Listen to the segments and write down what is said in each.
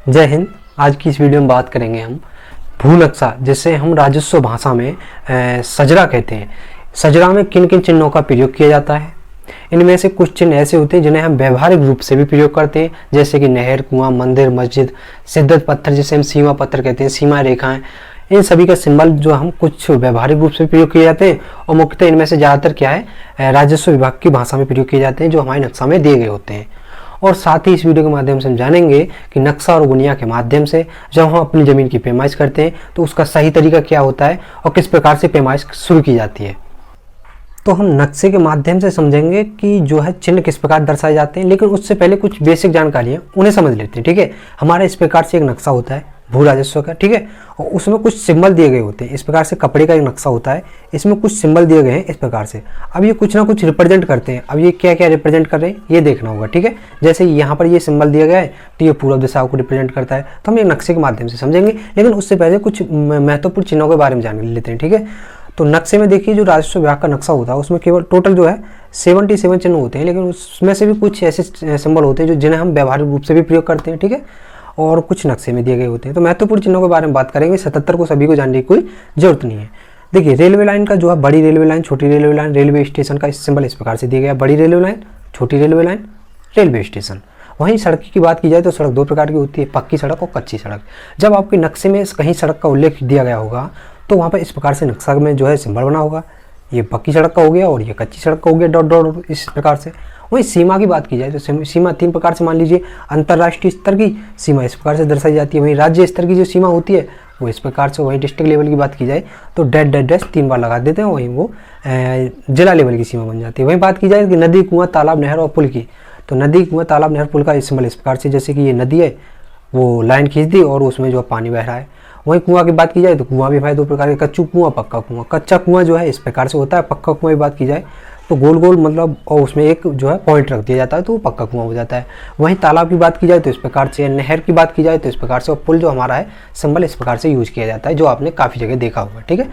जय हिंद। आज की इस वीडियो में बात करेंगे हम भू नक्शा, जिसे हम राजस्व भाषा में सजरा कहते हैं। सजरा में किन किन चिन्हों का प्रयोग किया जाता है। इनमें से कुछ चिन्ह ऐसे होते हैं जिन्हें हम व्यवहारिक रूप से भी प्रयोग करते हैं, जैसे कि नहर, कुआं, मंदिर, मस्जिद, शिद्दत पत्थर जिसे हम सीमा पत्थर कहते हैं, सीमा रेखाएं। इन सभी का सिंबल जो हम कुछ व्यवहारिक रूप से प्रयोग किए जाते हैं और मुख्यतः इनमें से ज़्यादातर क्या है, राजस्व विभाग की भाषा में प्रयोग किए जाते हैं, जो हमारे नक्शा में दिए गए होते हैं। और साथ ही इस वीडियो के माध्यम से हम जानेंगे कि नक्शा और बुनिया के माध्यम से जब हम अपनी ज़मीन की पैमाइश करते हैं तो उसका सही तरीका क्या होता है और किस प्रकार से पैमाइश शुरू की जाती है। तो हम नक्शे के माध्यम से समझेंगे कि जो है चिन्ह किस प्रकार दर्शाए जाते हैं, लेकिन उससे पहले कुछ बेसिक जानकारियाँ उन्हें समझ लेते हैं। ठीक है, हमारा इस प्रकार से एक नक्शा होता है भू राजस्व का। ठीक है, और उसमें कुछ सिंबल दिए गए होते हैं। इस प्रकार से कपड़े का एक नक्शा होता है, इसमें कुछ सिंबल दिए गए हैं इस प्रकार से। अब ये कुछ ना कुछ रिप्रेजेंट करते हैं। अब ये क्या क्या रिप्रेजेंट कर रहे हैं ये देखना होगा। ठीक है, जैसे यहाँ पर ये सिंबल दिया गया है तो ये पूर्व दिशा को रिप्रेजेंट करता है, तो हम ये नक्शे के माध्यम से समझेंगे। लेकिन उससे पहले कुछ महत्वपूर्ण चिन्हों के बारे में जान लेते हैं। ठीक है, तो नक्शे में देखिए जो राजस्व विभाग का नक्शा होता है उसमें केवल टोटल जो है 77 चिन्ह होते हैं, लेकिन उसमें से भी कुछ ऐसे सिंबल होते हैं जो जिन्हें हम व्यवहारिक रूप से भी प्रयोग करते हैं। ठीक है, और कुछ नक्शे में दिए गए होते हैं। तो महत्वपूर्ण चिन्हों के बारे में बात करेंगे। 77 को सभी को जानने की कोई जरूरत नहीं है। देखिए, रेलवे लाइन का जो है बड़ी रेलवे लाइन, छोटी रेलवे लाइन, रेलवे स्टेशन का सिंबल इस प्रकार से दिया गया है, बड़ी रेलवे लाइन, छोटी रेलवे लाइन, रेलवे स्टेशन। वहीं सड़क की बात की जाए तो सड़क दो प्रकार की होती है, पक्की सड़क और कच्ची सड़क। जब आपके नक्शे में कहीं सड़क का उल्लेख दिया गया होगा तो वहाँ पर इस प्रकार से नक्शा में जो है सिंबल बना होगा, ये पक्की सड़क का हो गया और ये कच्ची सड़क का हो गया, डॉट डॉट इस प्रकार से। वहीं सीमा की बात की जाए तो सीमा तीन प्रकार से मान लीजिए। अंतर्राष्ट्रीय स्तर की सीमा इस प्रकार से दर्शाई जाती है, वहीं राज्य स्तर की जो सीमा होती है वो इस प्रकार से। वहीं डिस्ट्रिक्ट लेवल की बात की जाए तो डैश डैश डैश 3 बार लगा देते हैं, वहीं वो जिला लेवल की सीमा बन जाती है। वहीं बात की जाए कि नदी, कुआं, तालाब, नहर और पुल की, तो नदी, कुआं, तालाब, नहर, पुल का सिंबल इस प्रकार से, जैसे कि ये नदी है वो लाइन खींच दी और उसमें जो पानी बह रहा है। वहीं कुआं की बात की जाए तो कुआं भी भाई दो प्रकार के, कच्चू कुआं, पक्का कुआं। कच्चा कुआं जो है इस प्रकार से होता है, पक्का कुआं की बात की जाए तो गोल गोल मतलब और उसमें एक जो है पॉइंट रख दिया जाता है तो वो पक्का कुआं हो जाता है। वहीं तालाब की बात की जाए तो इस प्रकार से, नहर की बात की जाए तो इस प्रकार से, और पुल जो हमारा है सिंबल इस प्रकार से यूज किया जाता है, जो आपने काफ़ी जगह देखा होगा। ठीक है,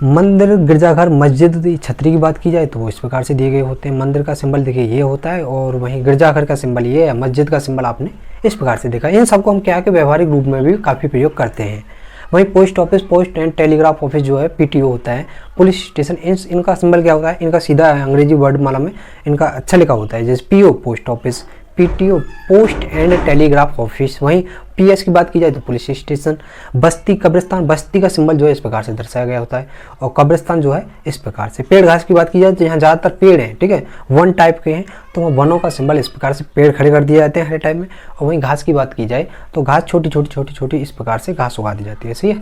मंदिर, गिरजाघर, मस्जिद, छतरी की बात की जाए तो वो इस प्रकार से दिए गए होते हैं। मंदिर का सिंबल देखिए ये होता है और वहीं गिरजाघर का सिंबल ये है, मस्जिद का सिंबल आपने इस प्रकार से देखा। इन सबको हम क्या है कि व्यवहारिक रूप में भी काफ़ी प्रयोग करते हैं। वहीं post office, post and telegraph office जो है पीटीओ होता है, पुलिस स्टेशन, इनका सिंबल क्या होता है, इनका सीधा अंग्रेजी वर्डमाला में इनका अच्छा लिखा होता है, जैसे PO post office, PTO post and telegraph office. वहीं पीएस की बात की जाए तो पुलिस स्टेशन। बस्ती, कब्रिस्तान, बस्ती का सिंबल जो है इस प्रकार से दर्शाया गया होता है और कब्रिस्तान जो है इस प्रकार से। पेड़ घास की बात की जाए तो यहाँ ज़्यादातर पेड़ हैं, ठीक है, वन टाइप के हैं, तो वहाँ वनों का सिंबल इस प्रकार से पेड़ खड़े कर दिए जाते हैं हर टाइप में। और वहीं घास की बात की जाए तो घास छोटी छोटी छोटी छोटी इस प्रकार से घास उगा दी जाती है। सही है,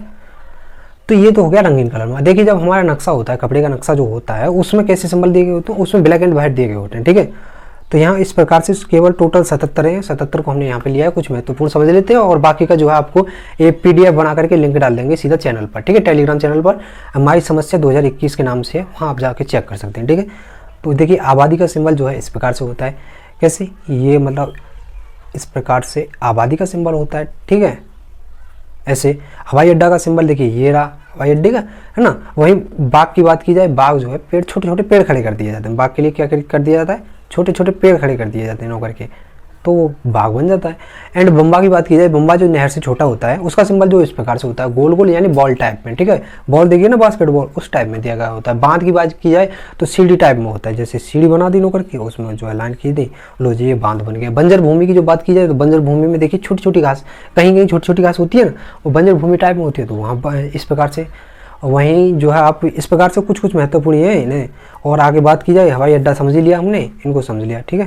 तो ये तो हो गया रंगीन कलर में। देखिए, जब हमारा नक्शा होता है, कपड़े का नक्शा जो होता है उसमें कैसे सिंबल दिए गए होते हैं, उसमें ब्लैक एंड व्हाइट दिए गए होते हैं। ठीक है, तो यहाँ इस प्रकार से केवल टोटल 77 है, 77 को हमने यहाँ पे लिया है। कुछ महत्वपूर्ण समझ लेते हैं और बाकी का जो है आपको एक PDF बना करके लिंक डाल देंगे सीधा चैनल पर। ठीक है, टेलीग्राम चैनल पर हमारी समस्या 2021 के नाम से है, वहाँ आप जाके चेक कर सकते हैं। ठीक है, तो देखिए आबादी का सिंबल जो है इस प्रकार से होता है। कैसे, ये मतलब इस प्रकार से आबादी का सिंबल होता है। ठीक है, ऐसे हवाई अड्डा का सिंबल देखिए ये रहा हवाई अड्डे का, है ना। वहीं बाग की बात की जाए, बाग जो है पेड़, छोटे छोटे पेड़ खड़े कर दिए जाते हैं। बाग के लिए क्या कर दिया जाता है, छोटे छोटे पेड़ खड़े कर दिए जाते हैं नौकर के, तो वो बाग बन जाता है। एंड बम्बा की बात की जाए, बम्बा जो नहर से छोटा होता है उसका सिंबल जो इस प्रकार से होता है, गोल गोल यानी बॉल टाइप में। ठीक है, बॉल देखिए ना बास्केटबॉल, उस टाइप में दिया गया होता है। बांध की बात की जाए तो सीढ़ी टाइप में होता है, जैसे सीढ़ी बना दी नौकर की, उसमें जो है लाइन खींच दी, लो जी ये बांध बन गया। बंजर भूमि की जो बात की जाए तो बंजर भूमि में देखिए छोटी छोटी घास, कहीं कहीं छोटी छोटी घास होती है ना, वो बंजर भूमि टाइप में होती है, तो वहाँ इस प्रकार से। वहीं जो है आप इस प्रकार से कुछ कुछ महत्वपूर्ण है इन्हें। और आगे बात की जाए, हवाई अड्डा समझ लिया हमने, इनको समझ लिया। ठीक है,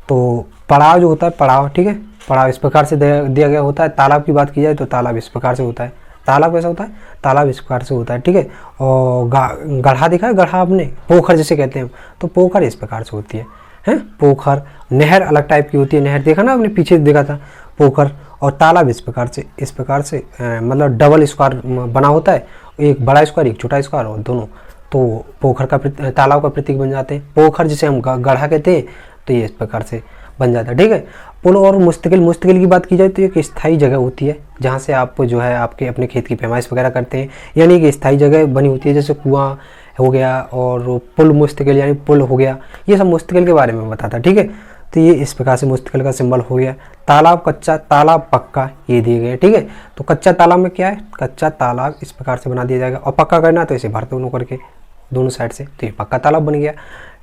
तो पड़ाव जो होता है, पड़ाव, ठीक है, पड़ाव इस प्रकार से दिया गया होता है। तालाब की बात की जाए तो तालाब इस प्रकार से होता है। तालाब कैसा होता है, तालाब इस प्रकार से होता है। ठीक है, और गढ़ा दिखा है, गढ़ा आपने, पोखर जिसे कहते हैं, तो पोखर इस प्रकार से होती है पोखर। नहर अलग टाइप की होती है, नहर देखा ना आपने पीछे देखा था, पोखर। और तालाब इस प्रकार से मतलब डबल स्क्वायर बना होता है, एक बड़ा स्क्वायर एक छोटा स्क्वायर, और दोनों तो पोखर का तालाब का प्रतीक बन जाते हैं। पोखर जिसे हम गढ़ा कहते हैं, तो ये इस प्रकार से बन जाता है। ठीक है, पुल और मुस्तकिल की बात की जाए तो एक स्थायी जगह होती है जहाँ से आप जो है आपके अपने खेत की पैमाइश वगैरह करते हैं, यानी एक स्थायी जगह बनी होती है, जैसे कुआं हो गया और पुल मुस्तकिल यानी पुल हो गया, ये सब मुस्तकिल के बारे में बताता है। ठीक है, तो ये इस प्रकार से मुस्तकिल का सिंबल हो गया। तालाब कच्चा, तालाब पक्का, ये दिए गए, ठीक है। तो कच्चा तालाब में क्या है, कच्चा तालाब इस प्रकार से बना दिया जाएगा, और पक्का करना तो इसे भर दोनों करके दोनों साइड से, तो ये पक्का तालाब बन गया,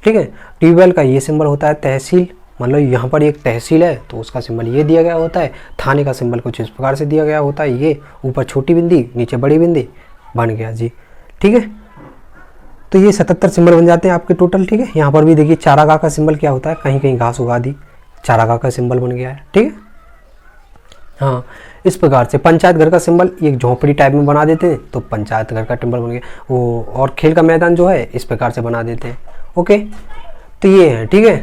ठीक है। ट्यूबवेल का ये सिंबल होता है तहसील, मतलब यहाँ पर एक तहसील है तो उसका सिंबल ये दिया गया होता है। थाने का सिंबल कुछ इस प्रकार से दिया गया होता है, ये ऊपर छोटी बिंदी नीचे बड़ी बिंदी बन गया जी, ठीक है। तो ये 77 सिंबल बन जाते हैं आपके टोटल, ठीक है। यहाँ पर भी देखिए चारागाह का सिंबल क्या होता है, कहीं कहीं घास उगा दी, चारागाह का सिंबल बन गया है, ठीक है। हाँ, इस प्रकार से पंचायत घर का सिंबल एक झोंपड़ी टाइप में बना देते हैं तो पंचायत घर का सिंबल बन गया वो, और खेल का मैदान जो है इस प्रकार से बना देते हैं, ओके। तो ये है, ठीक है,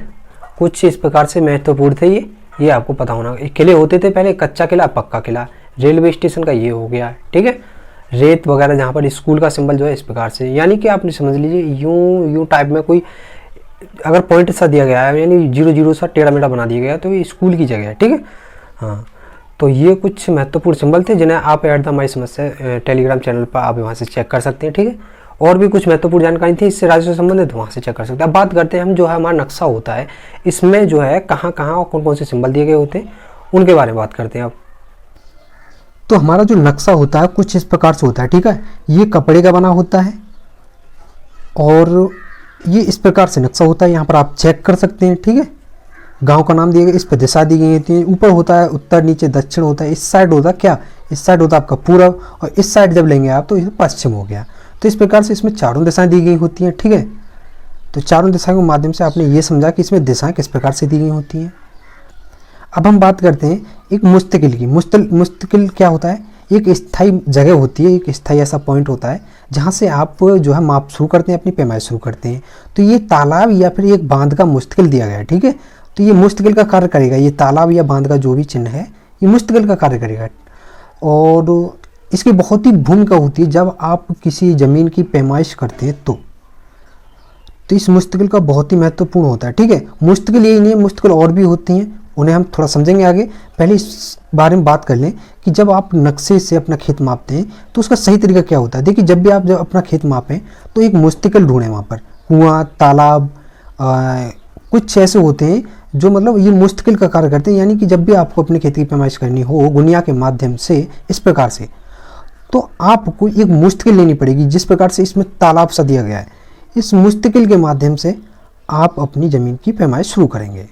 कुछ इस प्रकार से महत्वपूर्ण थे ये आपको पता होना। किले होते थे पहले, कच्चा किला, पक्का किला। रेलवे स्टेशन का ये हो गया, ठीक है। रेत वगैरह जहाँ पर स्कूल का सिंबल जो है इस प्रकार से, यानी कि आपने समझ लीजिए यूं टाइप में कोई अगर पॉइंट सा दिया गया है, यानी 0 सा टेढ़ा मेढ़ा बना दिया गया तो ये स्कूल की जगह है, ठीक है। हाँ, तो ये कुछ महत्वपूर्ण सिंबल थे जिन्हें आप ऐट द माई समस्या टेलीग्राम चैनल पर आप वहाँ से चेक कर सकते हैं, ठीक है। और भी कुछ महत्वपूर्ण जानकारी थी इससे राज्य से संबंधित, वहाँ से चेक कर सकते हैं। अब बात करते हैं हम, जो है हमारा नक्शा होता है इसमें जो है कहाँ कहाँ और कौन कौन से सिंबल दिए गए होते हैं उनके बारे में बात करते हैं अब। तो हमारा जो नक्शा होता है कुछ इस प्रकार से होता है, ठीक है। ये कपड़े का बना होता है और ये इस प्रकार से नक्शा होता है, यहाँ पर आप चेक कर सकते हैं, ठीक है। गांव का नाम दिया गया, इस पर दिशा दी गई होती है, ऊपर होता है उत्तर, नीचे दक्षिण होता है, इस साइड होता है क्या, इस साइड होता है आपका पूरब, और इस साइड जब लेंगे आप तो ये पश्चिम हो गया। तो इस प्रकार से इसमें चारों दिशाएं दी गई होती हैं, ठीक है। तो चारों दिशाओं के माध्यम से आपने ये समझा कि इसमें दिशाएं किस प्रकार से दी गई होती हैं। अब हम बात करते हैं एक मुस्तकिल की। मुस्तकिल क्या होता है, एक स्थायी जगह होती है, एक स्थायी ऐसा पॉइंट होता है जहाँ से आप जो है माप शुरू करते हैं, अपनी पैमाइश शुरू करते हैं। तो ये तालाब या फिर एक बांध का मुस्तकिल दिया गया है, ठीक है। तो ये मुस्तकिल का कार्य करेगा, ये तालाब या बांध का जो भी चिन्ह है ये मुस्तकिल का कार्य करेगा। और इसकी बहुत ही भूमिका होती है जब आप किसी ज़मीन की पैमाइश करते हैं तो इस मुस्तकिल का बहुत ही महत्वपूर्ण होता है, ठीक है। मुस्तकिल यही नहीं है, मुस्तकिल और भी होती हैं, उन्हें हम थोड़ा समझेंगे आगे। पहले इस बारे में बात कर लें कि जब आप नक्शे से अपना खेत मापते हैं तो उसका सही तरीका क्या होता है। देखिए, जब आप अपना खेत मापें तो एक मुस्तकिल ढूंढें, वहाँ पर कुआं, तालाब, कुछ ऐसे होते हैं जो मतलब ये मुस्तकिल का कार्य करते हैं। यानी कि जब भी आपको अपने खेती की पैमाइश करनी हो गुनिया के माध्यम से इस प्रकार से, तो आपको एक मुस्तकिल लेनी पड़ेगी, जिस प्रकार से इसमें तालाब सा दिया गया है। इस मुस्तकिल के माध्यम से आप अपनी ज़मीन की पैमाइश शुरू करेंगे।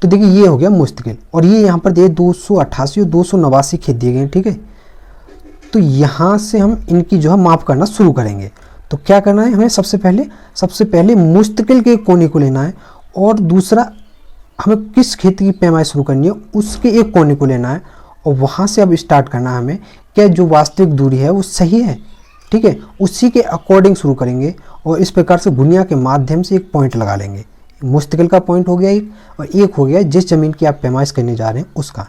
तो देखिए, ये हो गया मुस्तकिल, और ये यहाँ पर 288 और 289 खेत दिए गए हैं, ठीक है। तो यहाँ से हम इनकी जो है माप करना शुरू करेंगे। तो क्या करना है हमें, सबसे पहले मुस्तकिल के कोने को लेना है, और दूसरा हमें किस खेत की पैमाइश शुरू करनी है उसके एक कोने को लेना है, और वहाँ से अब स्टार्ट करना है हमें, क्या जो वास्तविक दूरी है वो सही है, ठीक है, उसी के अकॉर्डिंग शुरू करेंगे। और इस प्रकार से गुनिया के माध्यम से एक पॉइंट लगा लेंगे। मुस्तकिल का पॉइंट हो गया एक, और एक हो गया जिस ज़मीन की आप पैमाइश करने जा रहे हैं उसका।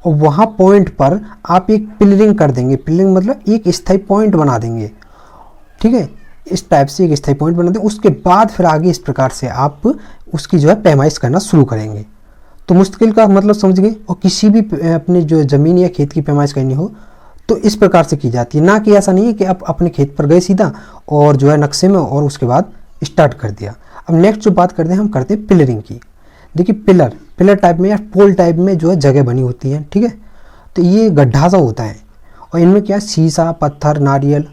और वहाँ पॉइंट पर आप एक पिलरिंग कर देंगे। पिलरिंग मतलब एक स्थायी पॉइंट बना देंगे, ठीक है। इस टाइप से एक स्थायी पॉइंट बना दें, उसके बाद फिर आगे इस प्रकार से आप उसकी जो है पैमाइश करना शुरू करेंगे। तो मुस्तकिल का मतलब समझ गए। और किसी भी अपने जो ज़मीन या खेत की पैमाइश करनी हो तो इस प्रकार से की जाती है, ना कि ऐसा नहीं है कि आप अपने खेत पर गए सीधा और जो है नक्शे में और उसके बाद स्टार्ट कर दिया। अब नेक्स्ट जो बात करते हैं हम करते हैं पिलरिंग की। देखिए, पिलर टाइप में या पोल टाइप में जो है जगह बनी होती है, ठीक है। तो ये गड्ढा सा होता है, और इनमें क्या शीशा, पत्थर, नारियल,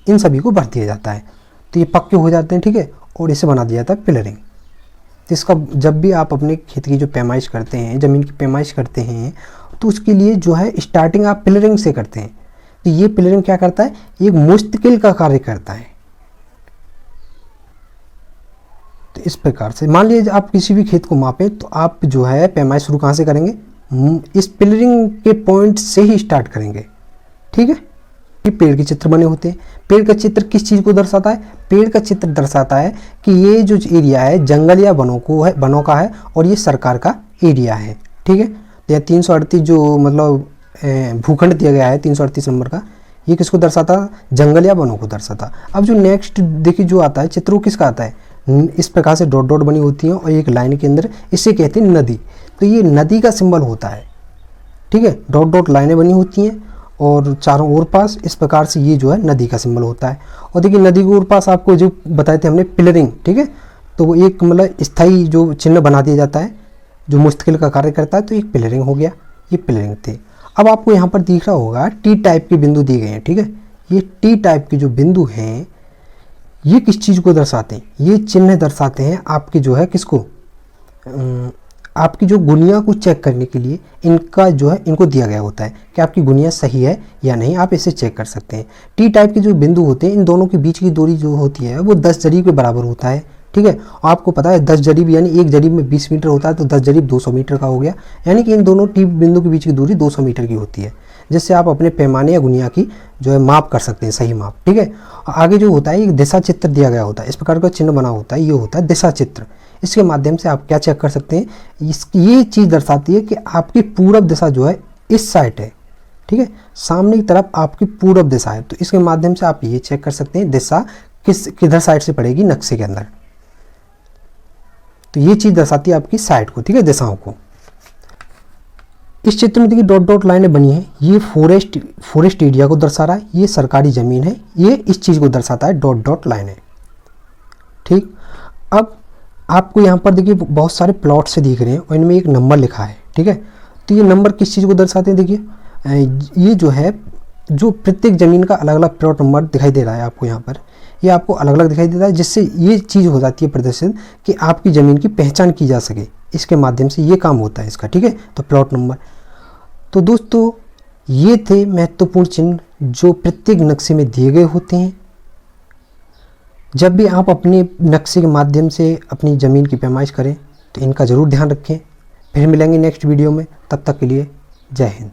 इन सभी को भर दिया जाता है। तो ये पक्के हो जाते हैं, ठीक है, और इसे बना दिया जाता है पिलरिंग। तो इसका जब भी आप अपने खेत की जो पैमाइश करते हैं, ज़मीन की पैमाइश करते हैं, तो उसके लिए जो है स्टार्टिंग आप पिलरिंग से करते हैं। तो ये पिलरिंग क्या करता है, एक मुस्तकिल का कार्य करता है। तो इस प्रकार से मान लीजिए आप किसी भी खेत को मापें तो आप जो है पैमाइश शुरू कहाँ से करेंगे, इस पिलरिंग के पॉइंट से ही स्टार्ट करेंगे, ठीक है। ये पेड़ के चित्र बने होते हैं। पेड़ का चित्र किस चीज़ को दर्शाता है, पेड़ का चित्र दर्शाता है कि ये जो एरिया है जंगल या वनों का है, और ये सरकार का एरिया है, ठीक है। तो 338 जो मतलब भूखंड दिया गया है 338 नंबर का, ये किसको दर्शाता, जंगल या वनों को दर्शाता। अब जो नेक्स्ट देखिए जो आता है चित्र, वो किसका आता है, इस प्रकार से डॉट डॉट बनी होती है और एक लाइन के अंदर, इसे कहते हैं नदी। तो ये नदी का सिंबल होता है, ठीक है। डॉट डॉट लाइनें बनी होती हैं और चारों ओर पास, इस प्रकार से ये जो है नदी का सिंबल होता है। और देखिए, नदी के ओर पास आपको जो बताए थे हमने पिलरिंग, ठीक है। तो वो एक मतलब स्थायी जो चिन्ह बना दिया जाता है जो मुस्तकिल का कार्य करता है, तो एक पिलरिंग हो गया, ये पिलरिंग थे। अब आपको यहाँ पर दिख रहा होगा टी टाइप के बिंदु दिए गए हैं, ठीक है। ये टी टाइप के जो बिंदु हैं ये किस चीज़ को दर्शाते हैं, ये चिन्ह दर्शाते हैं आपके जो है किसको, आपकी जो गुनिया को चेक करने के लिए इनका जो है इनको दिया गया होता है कि आपकी गुनिया सही है या नहीं, आप इसे चेक कर सकते हैं। टी टाइप के जो बिंदु होते हैं इन दोनों के बीच की दूरी जो होती है वो 10 जरीब के बराबर होता है, ठीक है। आपको पता है 10 जरीब यानी एक जरीब में 20 मीटर होता है, तो 10 जरीब 200 मीटर का हो गया, यानी कि इन दोनों टी बिंदु के बीच की दूरी 200 मीटर की होती है, जिससे आप अपने पैमाने या गुनिया की जो है माप कर सकते हैं, सही माप, ठीक है। आगे जो होता है एक दिशा चित्र दिया गया होता है, इस प्रकार का चिन्ह बना होता है, ये होता है दिशा चित्र। इसके माध्यम से आप क्या चेक कर सकते हैं, ये चीज़ दर्शाती है कि आपकी पूरब दिशा जो है इस साइड है, ठीक है, सामने की तरफ आपकी पूरब दिशा है, तो इसके माध्यम से आप ये चेक कर सकते हैं दिशा किधर साइड से पड़ेगी नक्शे के अंदर। तो ये चीज़ दर्शाती है आपकी साइड को, ठीक है, दिशाओं को। इस चित्र में देखिए डॉट डॉट लाइनें बनी हैं, ये फॉरेस्ट एरिया को दर्शा रहा है, ये सरकारी ज़मीन है, ये इस चीज़ को दर्शाता है डॉट डॉट लाइनें, ठीक। अब आपको यहाँ पर देखिए बहुत सारे प्लॉट से दिख रहे हैं और इनमें एक नंबर लिखा है, ठीक है। तो ये नंबर किस चीज़ को दर्शाते हैं, देखिए ये जो है जो प्रत्येक ज़मीन का अलग अलग प्लॉट नंबर दिखाई दे रहा है आपको यहाँ पर, ये आपको अलग अलग दिखाई देता है, जिससे ये चीज़ हो जाती है प्रदर्शित कि आपकी ज़मीन की पहचान की जा सके, इसके माध्यम से ये काम होता है इसका, ठीक है। तो प्लॉट नंबर, तो दोस्तों ये थे महत्वपूर्ण चिन्ह जो प्रत्येक नक्शे में दिए गए होते हैं। जब भी आप अपने नक्शे के माध्यम से अपनी ज़मीन की पैमाइश करें तो इनका ज़रूर ध्यान रखें। फिर मिलेंगे नेक्स्ट वीडियो में, तब तक के लिए जय हिंद।